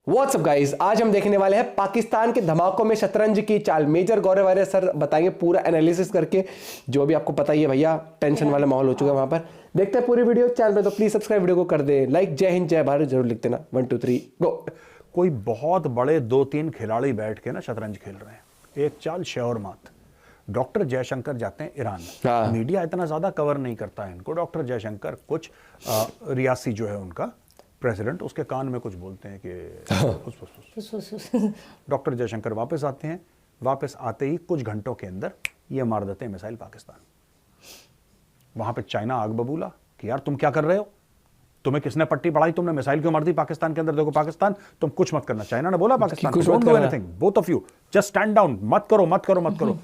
WhatsApp guys, आज हम देखने वाले हैं पाकिस्तान के धमाकों में शतरंज की चाल। मेजर गौरव आर्य सर बताएंगे पूरा एनालिसिस करके, जो भी आपको पता ही है भैया, टेंशन वाला माहौल हो चुका है वहां पर। देखते हैं पूरी वीडियो। चैनल पे तो प्लीज सब्सक्राइब, वीडियो को कर दे लाइक। जय हिंद जय भारत जरूर लिख देना। 1 2 3 गो। कोई बहुत बड़े 2-3 खिलाड़ी बैठ के ना शतरंज खेल रहे हैं, एक चाल श्योर मात। डॉक्टर जयशंकर जाते हैं ईरान। मीडिया इतना ज्यादा कवर नहीं करता है इनको। डॉक्टर जयशंकर कुछ रियासी जो है उनका प्रेसिडेंट, उसके कान में कुछ बोलते हैं कि डॉक्टर जयशंकर वापस आते हैं। वापस आते ही कुछ घंटों के अंदर ये मार देते हैं मिसाइल पाकिस्तान। वहां पे चाइना आग बबूला कि यार तुम क्या कर रहे हो, तुम्हें किसने पट्टी पढ़ाई, तुमने मिसाइल क्यों मार दी पाकिस्तान के अंदर। देखो पाकिस्तान, तुम कुछ मत करना। चाइना ने बोला Pakistan don't do anything, both of you just stand down, मत करो मत करो मत करो।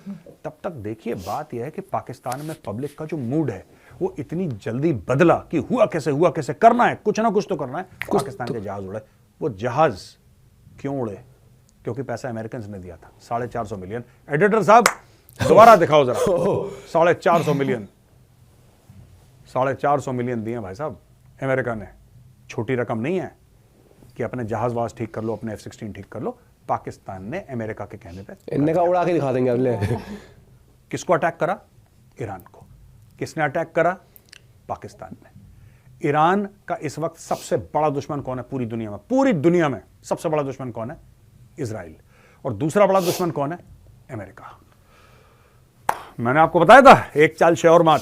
तब तक देखिए बात यह है कि पाकिस्तान में पब्लिक का जो मूड है वो इतनी जल्दी बदला कि हुआ कैसे करना है, कुछ ना कुछ तो करना है। पाकिस्तान के जहाज उड़े। वो जहाज क्यों उड़े? क्योंकि पैसा अमेरिकन ने दिया था 450 मिलियन। एडिटर साहब दोबारा दिखाओ जरा। 450 मिलियन, 450 मिलियन दिए भाई साहब अमेरिका ने। छोटी रकम नहीं है कि अपने जहाज वाज ठीक कर लो, अपने F-16 ठीक कर लो। पाकिस्तान ने अमेरिका के कहने पे इनने का उड़ा के दिखा देंगे अगले। किसको अटैक करा? ईरान को। किसने अटैक करा? पाकिस्तान ने। ईरान का इस वक्त सबसे बड़ा दुश्मन कौन है पूरी दुनिया में? पूरी दुनिया में सबसे बड़ा दुश्मन कौन है? इजराइल। और दूसरा बड़ा दुश्मन कौन है? अमेरिका। मैंने आपको बताया था एक चाल श्योर मात।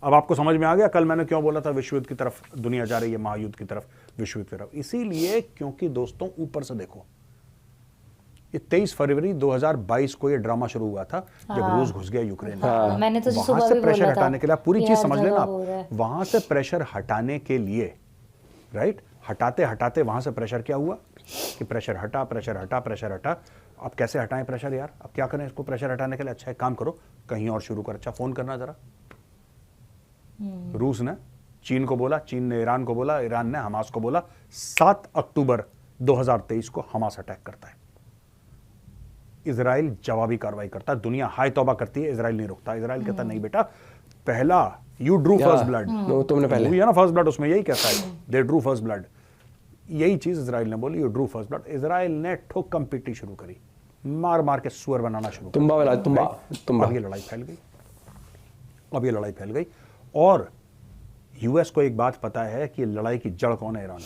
अब आपको समझ में आ गया कल मैंने क्यों बोला था विश्व युद्ध की तरफ दुनिया जा रही है, महायुद्ध की तरफ, विश्व युद्ध की तरफ। इसीलिए क्योंकि दोस्तों ऊपर से देखो, ये 23 फरवरी 2022 को ये ड्रामा शुरू हुआ था जब रूस घुस गया यूक्रेन में। मैंने तो वहां से प्रेशर हटाने के लिए, पूरी चीज समझ लेना आप, वहां से प्रेशर हटाने के लिए, राइट, हटाते हटाते वहां से प्रेशर क्या हुआ कि प्रेशर हटा प्रेशर हटा प्रेशर हटा। अब कैसे हटाएं प्रेशर यार? अब क्या करें इसको प्रेशर हटाने के लिए? अच्छा एक काम करो, कहीं और शुरू कर। अच्छा फोन करना जरा। रूस ने चीन को बोला, चीन ने ईरान को बोला, ईरान ने हमास को बोला। 7 अक्टूबर 2023 को हमास अटैक करता है। इजराइल जवाबी कार्रवाई करता है। दुनिया हाय तौबा करती है, इजराइल नहीं रुकता। इजराइल कहता नहीं बेटा, पहला यू ड्रू फर्स्ट ब्लड। तुमने पहले हुई है ना फर्स्ट ब्लड, उसमें यही कहता है दे ड्रू फर्स्ट ब्लड। यही चीज इजराइल ने बोली, you Drew first blood. Israel ने ठोकम पीटी शुरू करी, मार मार के सुअर बनाना शुरू किया। अब ये लड़ाई फैल गई। अब ये लड़ाई फैल गई और यूएस को एक बात पता है कि लड़ाई की जड़ कौन है? ईरान।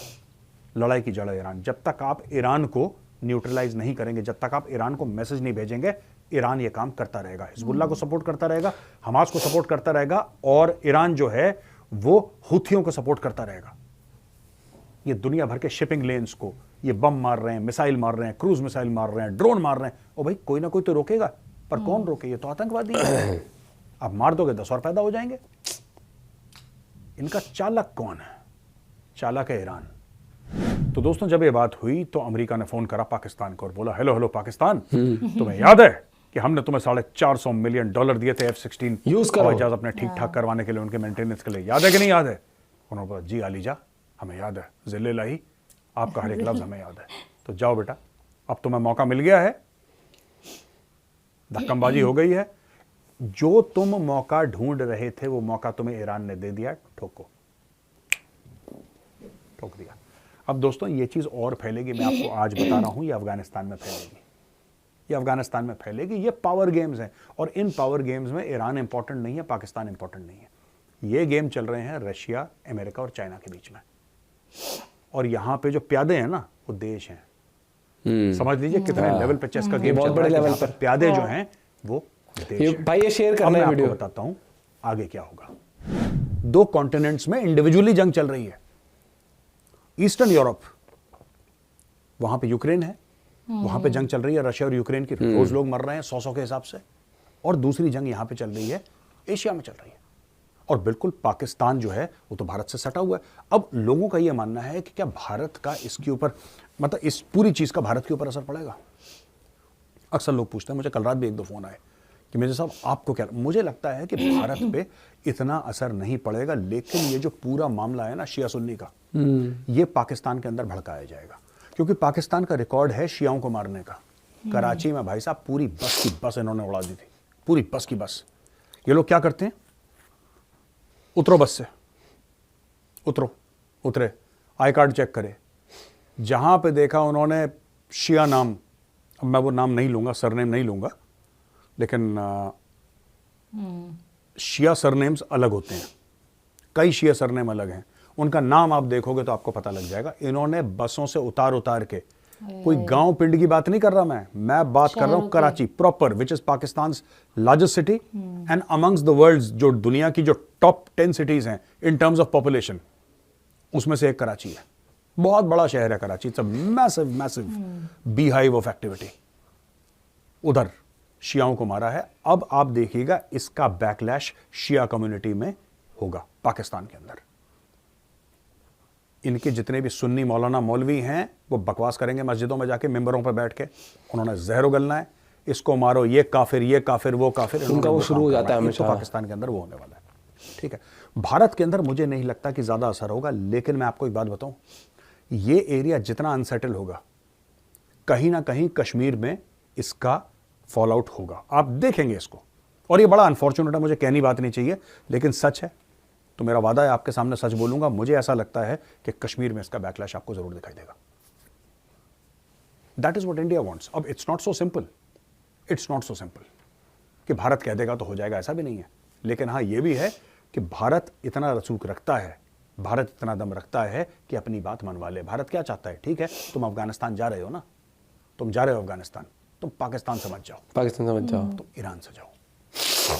लड़ाई की जड़ है ईरान। जब तक आप ईरान को न्यूट्रलाइज नहीं करेंगे, जब तक आप ईरान को मैसेज नहीं भेजेंगे, ईरान ये काम करता रहेगा। हिजबुल्लाह को सपोर्ट करता रहेगा, हमास को सपोर्ट करता रहेगा, और ईरान जो है वो हुथियों को सपोर्ट करता रहेगा। ये दुनिया भर के शिपिंग लेन्स को ये बम मार रहे हैं, मिसाइल मार रहे हैं, क्रूज मिसाइल मार रहे हैं, ड्रोन मार रहे हैं। और भाई कोई ना कोई तो रोकेगा, पर कौन रोके? ये तो आतंकवादी है। अब मार दोगे 10 और पैदा हो जाएंगे। इनका चालक कौन है? चालक है ईरान। तो दोस्तों जब ये बात हुई तो अमेरिका ने फोन करा पाकिस्तान को और बोला, हेलो हेलो पाकिस्तान, तुम्हें याद है कि हमने तुम्हें $450 मिलियन दिए थे F-16 हवाई जहाज अपने ठीक ठाक करवाने के लिए, उनके मेंटेनेंस के लिए? याद है कि नहीं याद है? उन्होंने बोला जी आलीजा हमें याद है, जिले लाही, आपका हर एक लफ्ज हमें याद है। तो जाओ बेटा, अब तुम्हें मौका मिल गया है, धक्कमबाजी हो गई है। जो तुम मौका ढूंढ रहे थे वो मौका तुम्हें ईरान ने दे दिया। ठोको, ठोक दिया। अब दोस्तों ये चीज और फैलेगी, मैं आपको आज बता रहा हूं, ये अफगानिस्तान में फैलेगी। ये अफगानिस्तान में फैलेगी। ये पावर गेम्स हैं और इन पावर गेम्स में ईरान इंपॉर्टेंट नहीं है, पाकिस्तान इंपॉर्टेंट नहीं है। ये गेम चल रहे हैं रशिया, अमेरिका और चाइना के बीच में। और यहां पे जो प्यादे हैं ना वो देश हैं। समझ लीजिए कितने लेवल पे चेस का गेम बहुत बड़े लेवल पर प्यादे जो हैं वो देश हैं। भाई ये शेयर करना है वीडियो। बताता हूं आगे क्या होगा। 2 कॉन्टिनेंट्स में इंडिविजुअली जंग चल रही है। ईस्टर्न यूरोप, वहां पे यूक्रेन है, वहां पे जंग चल रही है रशिया और यूक्रेन की। रोज लोग मर रहे हैं 100 के हिसाब से। और दूसरी जंग यहां पे चल रही है, एशिया में चल रही है। और बिल्कुल पाकिस्तान जो है वो तो भारत से सटा हुआ है। अब लोगों का यह मानना है कि क्या भारत का इसके ऊपर, मतलब इस पूरी चीज का भारत के ऊपर असर पड़ेगा? अक्सर लोग पूछते हैं, मुझे कल रात भी 1-2 फोन आए कि मेरे साहब आपको क्या? मुझे लगता है कि भारत पे इतना असर नहीं पड़ेगा, लेकिन ये जो पूरा मामला है ना शिया सुन्नी का, ये पाकिस्तान के अंदर भड़काया जाएगा। क्योंकि पाकिस्तान का रिकॉर्ड है शियाओं को मारने का। कराची में भाई साहब पूरी बस की बस इन्होंने उड़ा दी थी, पूरी बस की बस। ये लोग क्या करते हैं? उतरो बस से, उतरो, उतरे, आई कार्ड चेक करे, जहां पे देखा उन्होंने शिया नाम, अब मैं वो नाम नहीं लूंगा, सरनेम नहीं लूंगा, लेकिन शिया सरनेम्स अलग होते हैं, कई शिया सरनेम अलग हैं, उनका नाम आप देखोगे तो आपको पता लग जाएगा। इन्होंने बसों से उतार उतार के, कोई गांव पिंड की बात नहीं कर रहा मैं बात कर रहा हूं Karachi proper, which is Pakistan largest city and amongst the world, जो दुनिया की जो टॉप 10 सिटीज हैं इन टर्म्स ऑफ पॉपुलेशन, उसमें से एक कराची है। बहुत बड़ा शहर है Karachi, it's a massive massive beehive of activity. उधर शियाओं को मारा है। अब आप देखिएगा इसका बैकलैश शिया कम्युनिटी में होगा पाकिस्तान के अंदर। इनके जितने भी सुन्नी मौलाना मौलवी हैं वो बकवास करेंगे मस्जिदों में जाके, मिंबरों पर बैठ के, उन्होंने जहर उगलना है, इसको मारो, ये काफिर वो काफिर, उनका वो शुरू हो जाता है हमेशा। तो पाकिस्तान के अंदर वो होने वाला है। ठीक है, भारत के अंदर मुझे नहीं लगता कि ज्यादा असर होगा, लेकिन मैं आपको एक बात बताऊं, ये एरिया जितना अनसेटल होगा, कहीं ना कहीं कश्मीर में इसका फॉल आउट होगा, आप देखेंगे इसको। और ये बड़ा अनफॉर्चुनेट है, मुझे कहनी बात नहीं चाहिए, लेकिन सच है, तो मेरा वादा है आपके सामने सच बोलूंगा। मुझे ऐसा लगता है कि कश्मीर में इसका बैकलैश आपको जरूर दिखाई देगा। That is what India wants. अब it's not so simple, it's not so simple कि भारत कह देगा तो हो जाएगा, ऐसा भी नहीं है। लेकिन हाँ, ये भी है कि भारत इतना रसूख रखता है, भारत इतना दम रखता है कि अपनी बात मनवा ले। भारत क्या चाहता है, ठीक है तुम अफगानिस्तान जा रहे हो ना, तुम जा रहे हो अफगानिस्तान, तुम पाकिस्तान समझ जाओ, पाकिस्तान समझ जाओ, तुम ईरान से जाओ।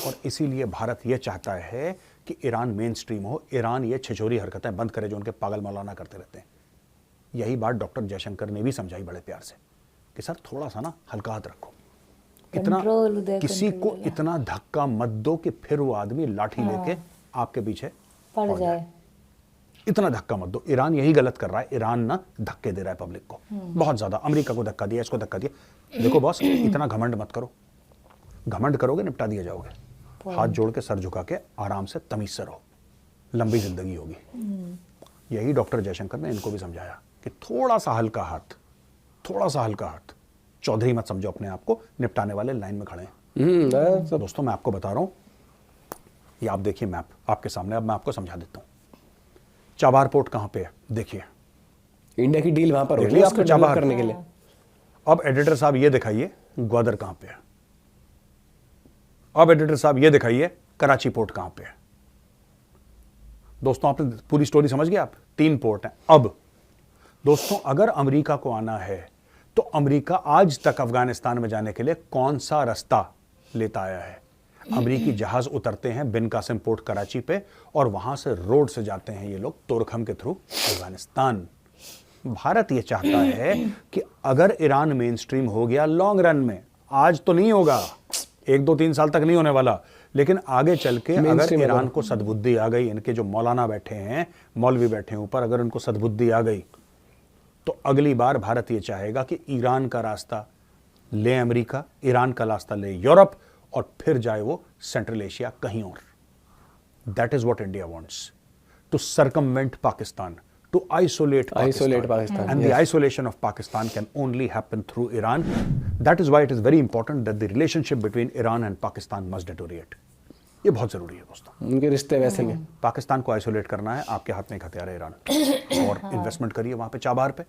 और इसीलिए भारत यह चाहता है कि ईरान मेन स्ट्रीम हो, ईरान ये छिछोरी हरकतें बंद करे जो उनके पागल मौलाना करते रहते हैं। यही बात डॉक्टर जयशंकर ने भी समझाई बड़े प्यार से कि सर थोड़ा सा ना हल्का हाथ रखो, इतना किसी को इतना धक्का मत दो कि फिर वो आदमी लाठी लेके आपके पीछे पड़ जाए, इतना धक्का मत दो। ईरान यही गलत कर रहा है, ईरान ना धक्के दे रहा है पब्लिक को बहुत ज्यादा, अमेरिका को धक्का दिया, इसको धक्का दिया। देखो बॉस, इतना घमंड मत करो, घमंड करोगे निपटा दिया जाओगे। हाथ जोड़ के सर झुका के आराम से तमीज से रहो, लंबी जिंदगी होगी। यही डॉक्टर जयशंकर ने इनको भी समझाया कि थोड़ा सा हल्का हाथ, थोड़ा सा हल्का हाथ, चौधरी मत समझो अपने आप को, निपटाने वाले लाइन में खड़े हैं। दोस्तों मैं आपको बता रहा हूं, ये आप देखिए मैप आपके सामने, अब मैं आपको समझा देता हूं। चाबार पोर्ट कहां पे है, देखिए इंडिया की डील वहां पर हो रही है आपको चाबार करने के लिए। अब एडिटर साहब ये दिखाइए ग्वादर कहां पे है, अब एडिटर साहब ये दिखाइए कराची पोर्ट कहां पे है। दोस्तों आपने पूरी स्टोरी समझ गए आप, 3 पोर्ट हैं। अब दोस्तों अगर अमेरिका को आना है तो अमेरिका आज तक अफगानिस्तान में जाने के लिए कौन सा रास्ता लेता आया है? अमेरिकी जहाज उतरते हैं बिन कासिम पोर्ट कराची पे और वहां से रोड से जाते हैं ये लोग तोरखम के थ्रू अफगानिस्तान। भारत ये चाहता है कि अगर ईरान मेन स्ट्रीम हो गया लॉन्ग रन में, आज तो नहीं होगा, 1, 2, 3 साल तक नहीं होने वाला, लेकिन आगे चल के अगर ईरान को सद्बुद्धि आ गई, इनके जो मौलाना बैठे हैं, मौलवी बैठे हैं ऊपर, अगर उनको सद्बुद्धि आ गई तो अगली बार भारत ये चाहेगा कि ईरान का रास्ता ले अमेरिका, ईरान का रास्ता ले यूरोप, और फिर जाए वो सेंट्रल एशिया कहीं और। That is what India wants, to circumvent Pakistan, to isolate Pakistan. And the isolation of Pakistan can only happen through Iran. That is why it is very important that the relationship between Iran and Pakistan must deteriorate. ये बहुत जरूरी है दोस्तों, उनके रिश्ते वैसे नहीं। पाकिस्तान को आइसोलेट करना है, आपके हाथ में एक हथियार है ईरान, और इन्वेस्टमेंट करिए वहां पे चाबार पे,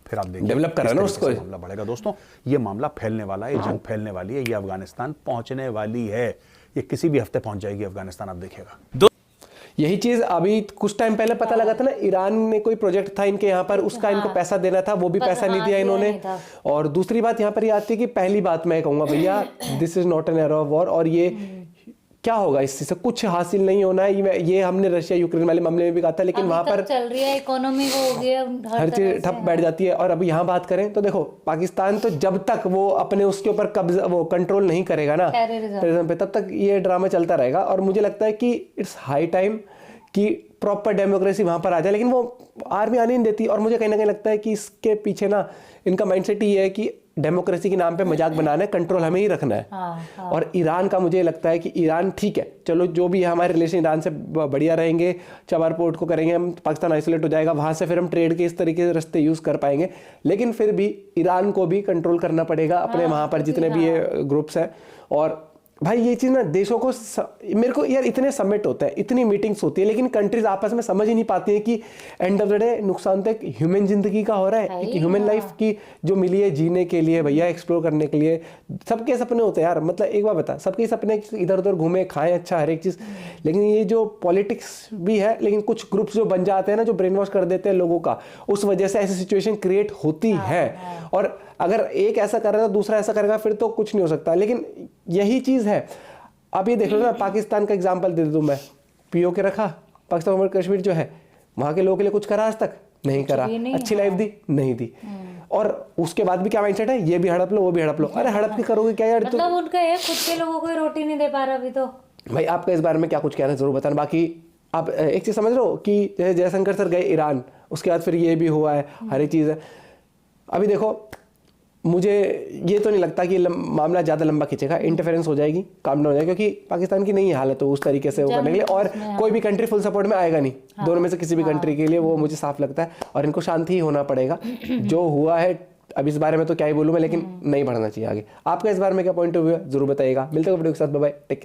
फिर आप देखिए डेवलप करें ना उसको, मामला बढ़ेगा। दोस्तों ये मामला फैलने वाला है, ये जंग फैलने वाली है, ये अफगानिस्तान पहुंचने वाली है, ये किसी भी हफ्ते पहुंच जाएगी अफगानिस्तान, आप देखिएगा। यही चीज अभी कुछ टाइम पहले पता लगा था ना, ईरान में कोई प्रोजेक्ट था इनके यहाँ पर, उसका इनको पैसा देना था, वो भी पैसा नहीं दिया इन्होंने। और दूसरी बात यहाँ पर ये आती है कि पहली बात मैं कहूंगा भैया, this is not an era of war, और ये क्या होगा इससे से कुछ हासिल नहीं होना है। ये हमने रशिया यूक्रेन वाले मामले में भी कहा था, लेकिन वहां पर चल रही है इकोनॉमी, वो हो गया, हर चीज ठप बैठ जाती है। और अब यहाँ बात करें तो देखो, पाकिस्तान तो जब तक वो अपने उसके ऊपर कब्जा, वो कंट्रोल नहीं करेगा ना टेररिज्म पे, तब तक ये ड्रामा चलता रहेगा। और मुझे लगता है कि इट्स हाई टाइम कि प्रॉपर डेमोक्रेसी वहां पर आ जाए, लेकिन वो आर्मी आने नहीं देती। और मुझे कहीं ना कहीं लगता है कि इसके पीछे ना इनका माइंडसेट ये है कि डेमोक्रेसी के नाम पे मजाक बनाना है, कंट्रोल हमें ही रखना है। हाँ। और ईरान का मुझे लगता है कि ईरान ठीक है, चलो जो भी है हमारे रिलेशन ईरान से बढ़िया रहेंगे, चाबार पोर्ट को करेंगे हम, पाकिस्तान आइसोलेट हो जाएगा, वहां से फिर हम ट्रेड के इस तरीके से रास्ते यूज कर पाएंगे। लेकिन फिर भी ईरान को भी कंट्रोल करना पड़ेगा अपने वहां पर जितने भी ये ग्रुप्स हैं। और भाई ये चीज़ ना देशों को मेरे को यार इतने समिट होते हैं, इतनी मीटिंग्स होती है, लेकिन कंट्रीज आपस में समझ ही नहीं पाती है कि एंड ऑफ द डे नुकसान तो एक ह्यूमन जिंदगी का हो रहा है, एक ह्यूमन लाइफ की जो मिली है जीने के लिए भैया, एक्सप्लोर करने के लिए। सबके सपने होते हैं यार, मतलब एक बार बता, सबके सपने इधर उधर घूमे खाएं अच्छा हर एक चीज़, लेकिन ये जो पॉलिटिक्स भी है, लेकिन कुछ ग्रुप्स जो बन जाते हैं ना, जो ब्रेन वॉश कर देते हैं लोगों का, उस वजह से ऐसी सिचुएशन क्रिएट होती है। और अगर एक ऐसा कर रहा है तो दूसरा ऐसा करेगा, फिर तो कुछ नहीं हो सकता। लेकिन यही चीज़ है, आप ये देख लो ना, पाकिस्तान का एग्जांपल दे दूं मैं, पीओके रखा, पाकिस्तान और कश्मीर जो है वहाँ के लोगों के लिए कुछ करा आज तक? नहीं करा। अच्छी लाइफ दी? नहीं दी। और उसके बाद भी क्या माइंडसेट है, ये भी हड़प लो वो भी हड़प लो। अरे हड़प के करोगे क्या यार? मतलब उनका है खुद के लोगों को रोटी नहीं दे पा रहा अभी तो। भाई आपका इस बारे में क्या कुछ कहना है जरूर बताना। बाकी आप एक चीज़ समझ रहे हो कि जैसे जयशंकर सर गए ईरान, उसके बाद फिर ये भी हुआ है, हर एक चीज़ है। अभी देखो, मुझे ये तो नहीं लगता कि मामला ज़्यादा लंबा खींचेगा, इंटरफेरेंस हो जाएगी, काम डाउन हो जाएगा, क्योंकि पाकिस्तान की नहीं है हालत तो उस तरीके से वो करने के लिए, और कोई भी कंट्री फुल सपोर्ट में आएगा नहीं। दोनों में से किसी भी कंट्री के लिए वो मुझे साफ लगता है, और इनको शांति ही होना पड़ेगा। जो हुआ है अब इस बारे में तो क्या ही बोलूँ मैं, लेकिन नहीं बढ़ना चाहिए आगे। आपका इस बारे में क्या पॉइंट ऑफ व्यू है जरूर बताइएगा। मिलते हैं वीडियो के साथ, बाय बाय, टेक केयर।